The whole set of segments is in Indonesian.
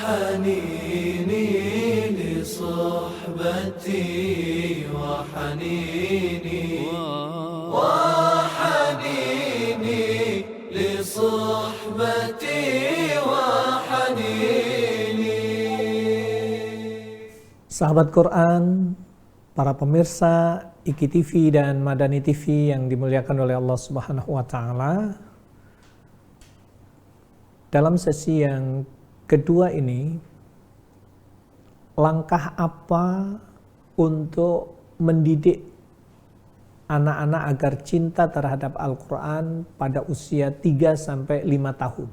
وحنيني لصحبتي وحنيني لصحبتي وحنيني. Sahabat Quran, para pemirsa IKI TV dan Madani TV yang dimuliakan oleh Allah Subhanahu wa taala. Dalam sesi yang kedua ini, langkah apa untuk mendidik anak-anak agar cinta terhadap Al-Quran pada usia 3-5 tahun.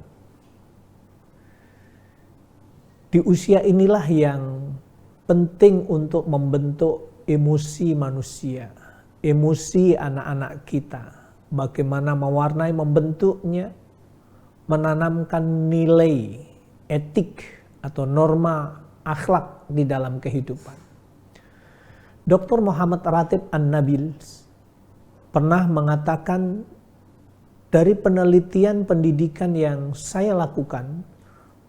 Di usia inilah yang penting untuk membentuk emosi manusia, emosi anak-anak kita. Bagaimana mewarnai, membentuknya, menanamkan nilai etik atau norma akhlak di dalam kehidupan. Dr. Muhammad Ratib An-Nabil pernah mengatakan, dari penelitian pendidikan yang saya lakukan,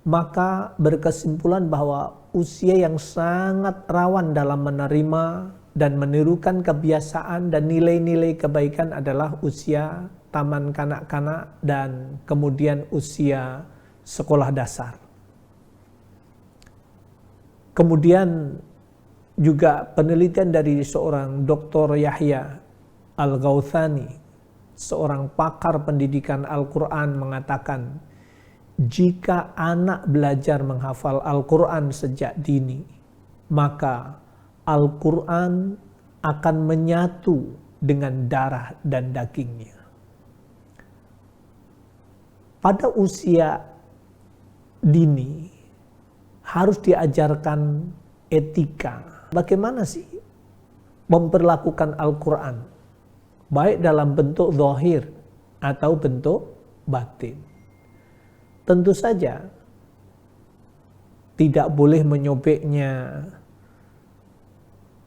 maka berkesimpulan bahwa usia yang sangat rawan dalam menerima dan menirukan kebiasaan dan nilai-nilai kebaikan adalah usia taman kanak-kanak dan kemudian usia sekolah dasar. Kemudian juga penelitian dari seorang Dr. Yahya Al-Ghauthani, seorang pakar pendidikan Al-Quran, mengatakan, jika anak belajar menghafal Al-Quran sejak dini, maka Al-Quran akan menyatu dengan darah dan dagingnya. Pada usia dini harus diajarkan etika. Bagaimana sih memperlakukan Al-Quran, baik dalam bentuk zahir atau bentuk batin. Tentu saja tidak boleh menyobeknya,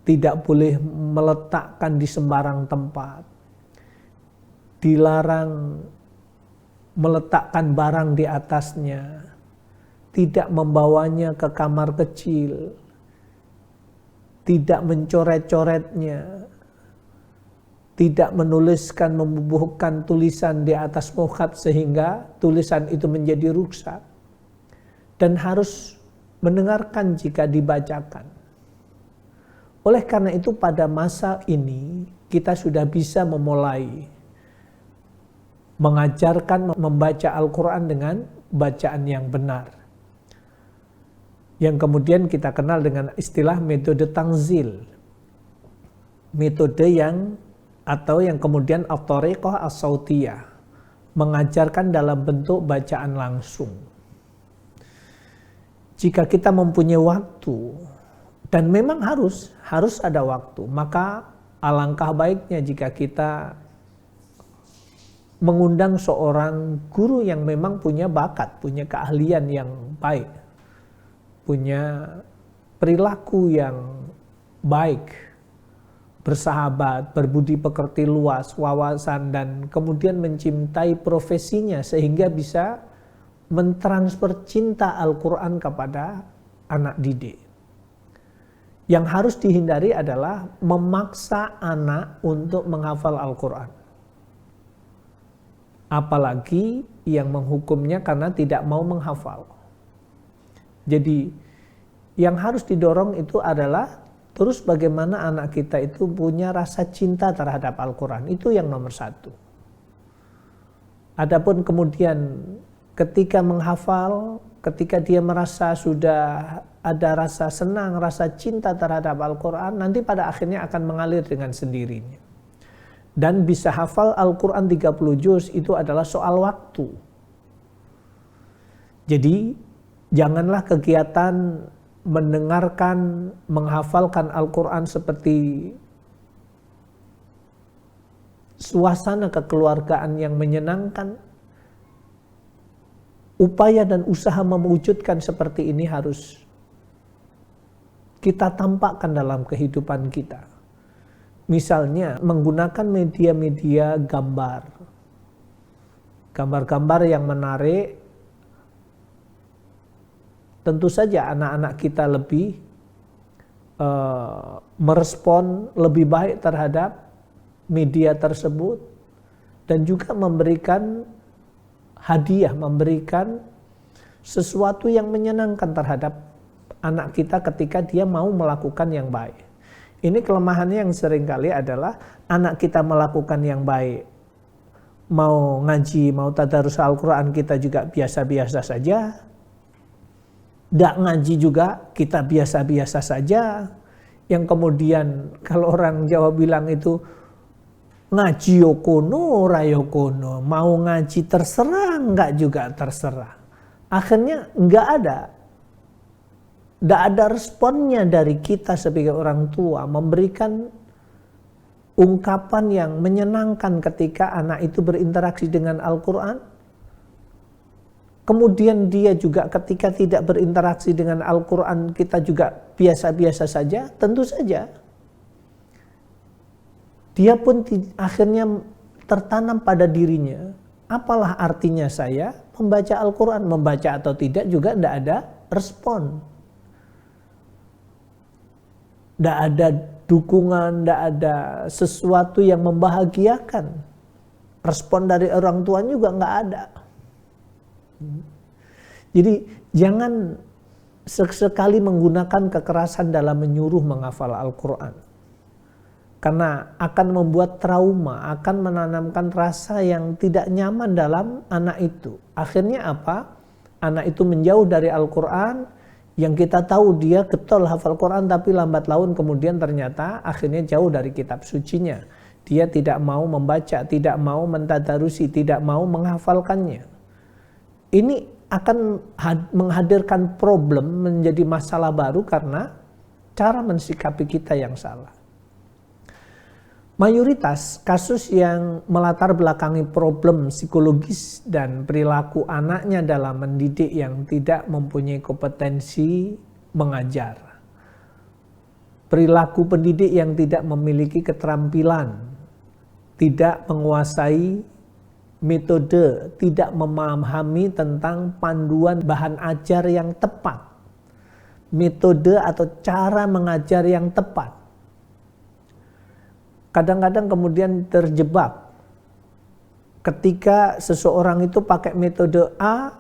tidak boleh meletakkan di sembarang tempat, dilarang meletakkan barang di atasnya, tidak membawanya ke kamar kecil, tidak mencoret-coretnya, tidak menuliskan, membubuhkan tulisan di atas mushaf sehingga tulisan itu menjadi rusak, dan harus mendengarkan jika dibacakan. Oleh karena itu pada masa ini kita sudah bisa memulai mengajarkan membaca Al-Quran dengan bacaan yang benar, yang kemudian kita kenal dengan istilah metode tangzil, metode yang atau yang kemudian at-thariqah as-sautiyah, mengajarkan dalam bentuk bacaan langsung. Jika kita mempunyai waktu, dan memang harus ada waktu, maka alangkah baiknya jika kita mengundang seorang guru yang memang punya bakat, punya keahlian yang baik, punya perilaku yang baik, bersahabat, berbudi pekerti luas, wawasan, dan kemudian mencintai profesinya sehingga bisa mentransfer cinta Al-Quran kepada anak didik. Yang harus dihindari adalah memaksa anak untuk menghafal Al-Quran. Apalagi yang menghukumnya karena tidak mau menghafal. Jadi yang harus didorong itu adalah terus bagaimana anak kita itu punya rasa cinta terhadap Al-Quran. Itu yang nomor satu. Adapun kemudian ketika menghafal, ketika dia merasa sudah ada rasa senang, rasa cinta terhadap Al-Quran, nanti pada akhirnya akan mengalir dengan sendirinya. Dan bisa hafal Al-Quran 30 juz itu adalah soal waktu. Jadi janganlah kegiatan mendengarkan, menghafalkan Al-Quran seperti suasana kekeluargaan yang menyenangkan. Upaya dan usaha mewujudkan seperti ini harus kita tampakkan dalam kehidupan kita. Misalnya menggunakan media-media gambar. Gambar-gambar yang menarik, tentu saja anak-anak kita lebih merespon lebih baik terhadap media tersebut dan juga memberikan hadiah, memberikan sesuatu yang menyenangkan terhadap anak kita ketika dia mau melakukan yang baik. Ini kelemahannya yang seringkali adalah anak kita melakukan yang baik, mau ngaji, mau tadarus Al-Quran kita juga biasa-biasa saja. Nggak ngaji juga kita biasa-biasa saja. Yang kemudian kalau orang Jawa bilang itu ngaji yokono, rayokono, mau ngaji terserah, nggak juga terserah. Akhirnya nggak ada responnya dari kita sebagai orang tua memberikan ungkapan yang menyenangkan ketika anak itu berinteraksi dengan Al-Quran. Kemudian dia juga ketika tidak berinteraksi dengan Al-Quran kita juga biasa-biasa saja, tentu saja dia pun akhirnya tertanam pada dirinya, apalah artinya saya membaca Al-Quran, membaca atau tidak juga tidak ada respon. Tidak ada dukungan, tidak ada sesuatu yang membahagiakan. Respon dari orang tua juga nggak ada. Jadi jangan sekali menggunakan kekerasan dalam menyuruh menghafal Al-Quran. Karena akan membuat trauma, akan menanamkan rasa yang tidak nyaman dalam anak itu. Akhirnya apa? Anak itu menjauh dari Al-Quran. Yang kita tahu dia getol hafal Quran tapi lambat laun kemudian ternyata akhirnya jauh dari kitab sucinya. Dia tidak mau membaca, tidak mau mentadarusi, tidak mau menghafalkannya. Ini akan menghadirkan problem, menjadi masalah baru karena cara mensikapi kita yang salah. Mayoritas kasus yang melatar belakangi problem psikologis dan perilaku anaknya dalam mendidik yang tidak mempunyai kompetensi mengajar. Perilaku pendidik yang tidak memiliki keterampilan, tidak menguasai metode, tidak memahami tentang panduan bahan ajar yang tepat, metode atau cara mengajar yang tepat. Kadang-kadang kemudian terjebak ketika seseorang itu pakai metode A,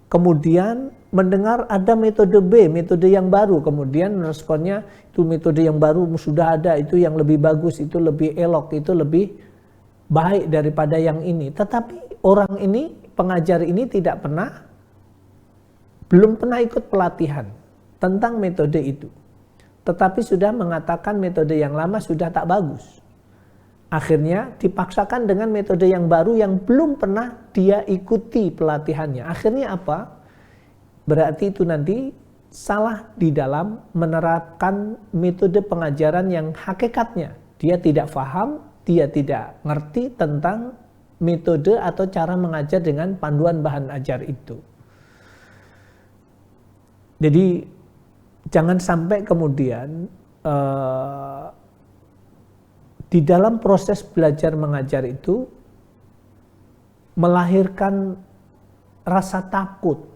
kemudian mendengar ada metode B, metode yang baru, kemudian responnya itu metode yang baru sudah ada, itu yang lebih bagus, itu lebih elok, itu lebih baik daripada yang ini. Tetapi orang ini, pengajar ini belum pernah ikut pelatihan tentang metode itu. Tetapi sudah mengatakan metode yang lama sudah tak bagus. Akhirnya dipaksakan dengan metode yang baru yang belum pernah dia ikuti pelatihannya. Akhirnya apa? Berarti itu nanti salah di dalam menerapkan metode pengajaran yang hakikatnya. Dia tidak paham, dia tidak ngerti tentang metode atau cara mengajar dengan panduan bahan ajar itu. Jadi jangan sampai kemudian di dalam proses belajar mengajar itu melahirkan rasa takut,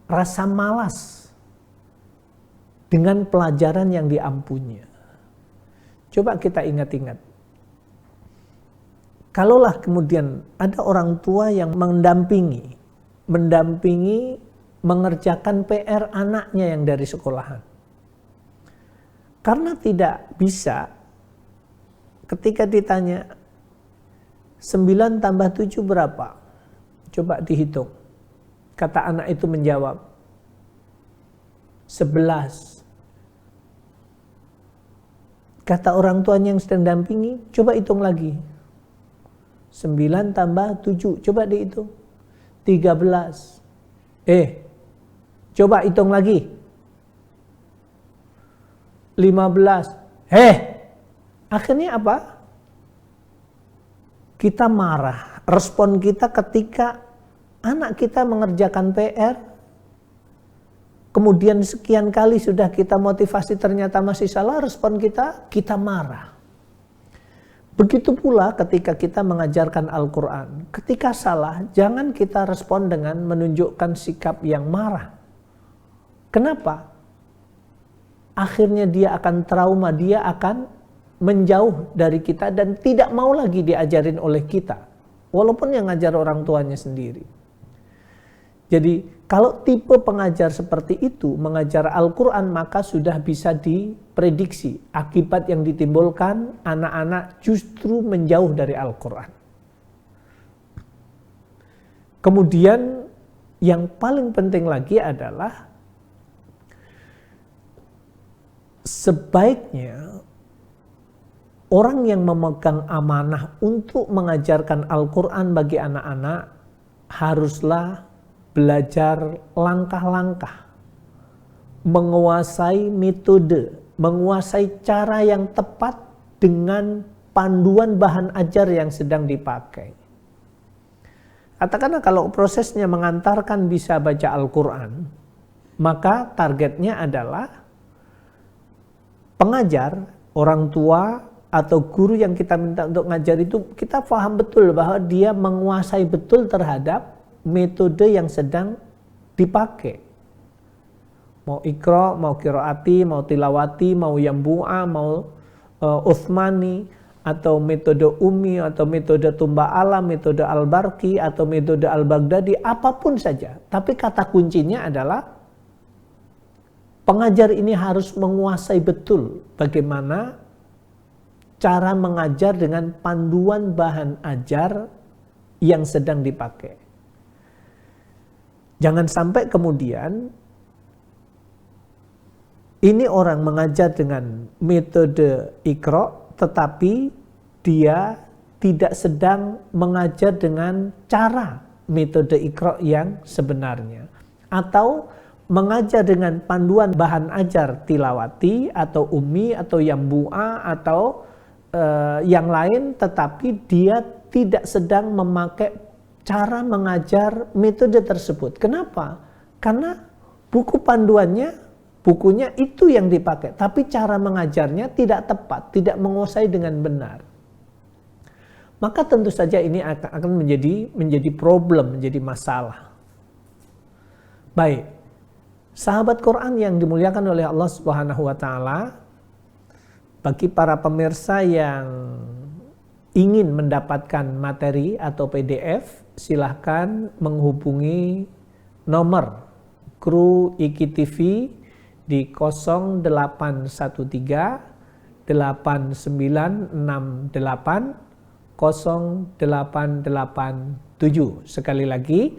rasa malas dengan pelajaran yang diampunya. Coba kita ingat-ingat. Kalaulah kemudian ada orang tua yang mendampingi mengerjakan PR anaknya yang dari sekolahan. Karena tidak bisa ketika ditanya 9 tambah 7 berapa? Coba dihitung. Kata anak itu menjawab 11. Kata orang tuanya yang sedang dampingi, coba hitung lagi. 9 tambah 7, coba dihitung. 13. Coba hitung lagi. 15. Akhirnya apa? Kita marah. Respon kita ketika anak kita mengerjakan PR, kemudian sekian kali sudah kita motivasi ternyata masih salah, respon kita marah. Begitu pula ketika kita mengajarkan Al-Quran. Ketika salah, jangan kita respon dengan menunjukkan sikap yang marah. Kenapa? Akhirnya dia akan trauma, dia akan menjauh dari kita dan tidak mau lagi diajarin oleh kita. Walaupun yang ngajar orang tuanya sendiri. Jadi kalau tipe pengajar seperti itu mengajar Al-Quran, maka sudah bisa diprediksi akibat yang ditimbulkan anak-anak justru menjauh dari Al-Quran. Kemudian yang paling penting lagi adalah sebaiknya orang yang memegang amanah untuk mengajarkan Al-Quran bagi anak-anak haruslah belajar langkah-langkah, menguasai metode, menguasai cara yang tepat dengan panduan bahan ajar yang sedang dipakai. Katakanlah kalau prosesnya mengantarkan bisa baca Al-Quran, maka targetnya adalah pengajar, orang tua, atau guru yang kita minta untuk ngajar itu, kita paham betul bahwa dia menguasai betul terhadap metode yang sedang dipakai. Mau Iqra, mau Qiraati, mau Tilawati, mau Yambu'a, mau Uthmani, atau metode Ummi, atau metode Tumba Alam, metode Al-Barqi, atau metode Al-Baghdadi, apapun saja. Tapi kata kuncinya adalah pengajar ini harus menguasai betul bagaimana cara mengajar dengan panduan bahan ajar yang sedang dipakai. Jangan sampai kemudian ini orang mengajar dengan metode Iqra, tetapi dia tidak sedang mengajar dengan cara metode Iqra yang sebenarnya. Atau mengajar dengan panduan bahan ajar Tilawati atau Ummi atau Yambu'a atau yang lain, tetapi dia tidak sedang memakai cara mengajar metode tersebut. Kenapa? Karena buku panduannya, bukunya itu yang dipakai, tapi cara mengajarnya tidak tepat, tidak menguasai dengan benar. Maka tentu saja ini akan menjadi problem, menjadi masalah. Baik, sahabat Quran yang dimuliakan oleh Allah Subhanahu wa taala, bagi para pemirsa yang ingin mendapatkan materi atau PDF, silahkan menghubungi nomor kru IKTV di 0813 8968 0887. Sekali lagi,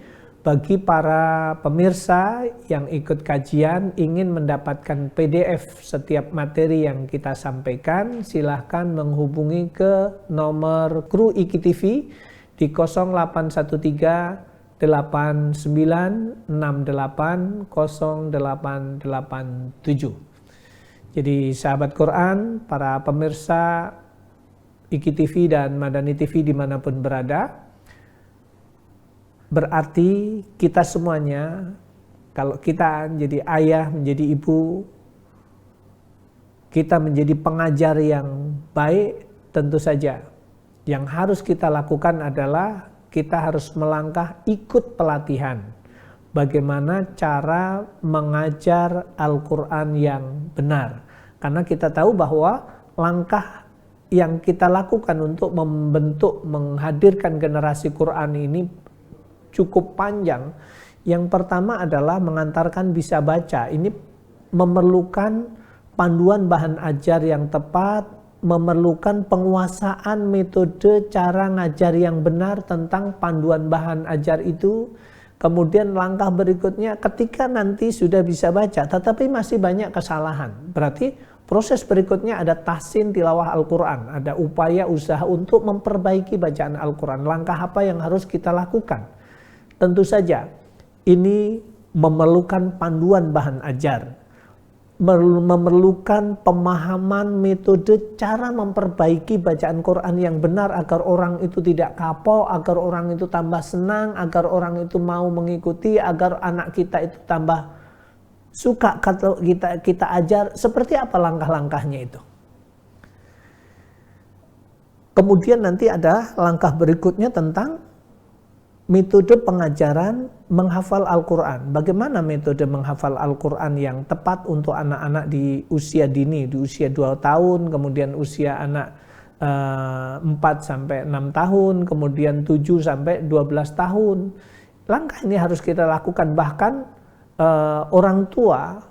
bagi para pemirsa yang ikut kajian ingin mendapatkan PDF setiap materi yang kita sampaikan, silahkan menghubungi ke nomor kru IKTV di 0813 8968 0887. Jadi sahabat Quran, para pemirsa IKTV dan Madani TV dimanapun berada, berarti kita semuanya, kalau kita menjadi ayah, menjadi ibu, kita menjadi pengajar yang baik, tentu saja yang harus kita lakukan adalah kita harus melangkah ikut pelatihan bagaimana cara mengajar Al-Quran yang benar. Karena kita tahu bahwa langkah yang kita lakukan untuk membentuk, menghadirkan generasi Quran ini cukup panjang. Yang pertama adalah mengantarkan bisa baca. Ini memerlukan panduan bahan ajar yang tepat, memerlukan penguasaan metode cara ngajar yang benar tentang panduan bahan ajar itu. Kemudian langkah berikutnya ketika nanti sudah bisa baca tetapi masih banyak kesalahan, berarti proses berikutnya ada tahsin tilawah Al-Quran, ada upaya usaha untuk memperbaiki bacaan Al-Quran. Langkah apa yang harus kita lakukan? Tentu saja ini memerlukan panduan bahan ajar, memerlukan pemahaman metode cara memperbaiki bacaan Quran yang benar agar orang itu tidak kapok, agar orang itu tambah senang, agar orang itu mau mengikuti, agar anak kita itu tambah suka kalau kita ajar. Seperti apa langkah-langkahnya itu? Kemudian nanti ada langkah berikutnya tentang metode pengajaran menghafal Al-Quran. Bagaimana metode menghafal Al-Quran yang tepat untuk anak-anak di usia dini, di usia 2 tahun, kemudian usia anak 4 sampai 6 tahun, kemudian 7 sampai 12 tahun. Langkah ini harus kita lakukan, bahkan orang tua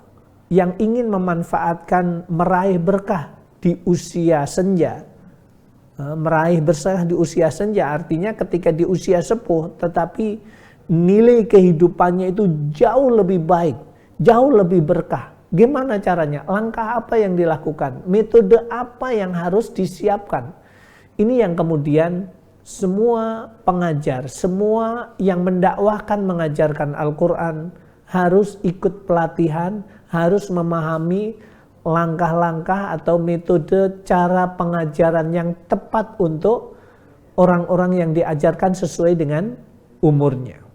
yang ingin memanfaatkan meraih berkah di usia senja. Meraih berkah di usia senja artinya ketika di usia sepuh tetapi nilai kehidupannya itu jauh lebih baik, jauh lebih berkah. Gimana caranya? Langkah apa yang dilakukan? Metode apa yang harus disiapkan? Ini yang kemudian semua pengajar, semua yang mendakwahkan mengajarkan Al-Quran harus ikut pelatihan, harus memahami langkah-langkah atau metode cara pengajaran yang tepat untuk orang-orang yang diajarkan sesuai dengan umurnya.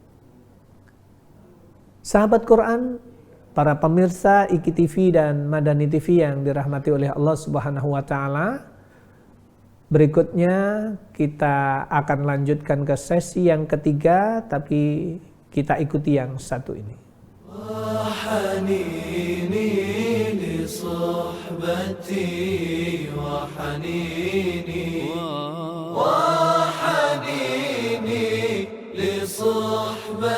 Sahabat Quran, para pemirsa IKI TV dan Madani TV yang dirahmati oleh Allah Subhanahu wa taala, berikutnya kita akan lanjutkan ke sesi yang ketiga, tapi kita ikuti yang satu ini. صحبتي وحنيني وحنيني لصحبتي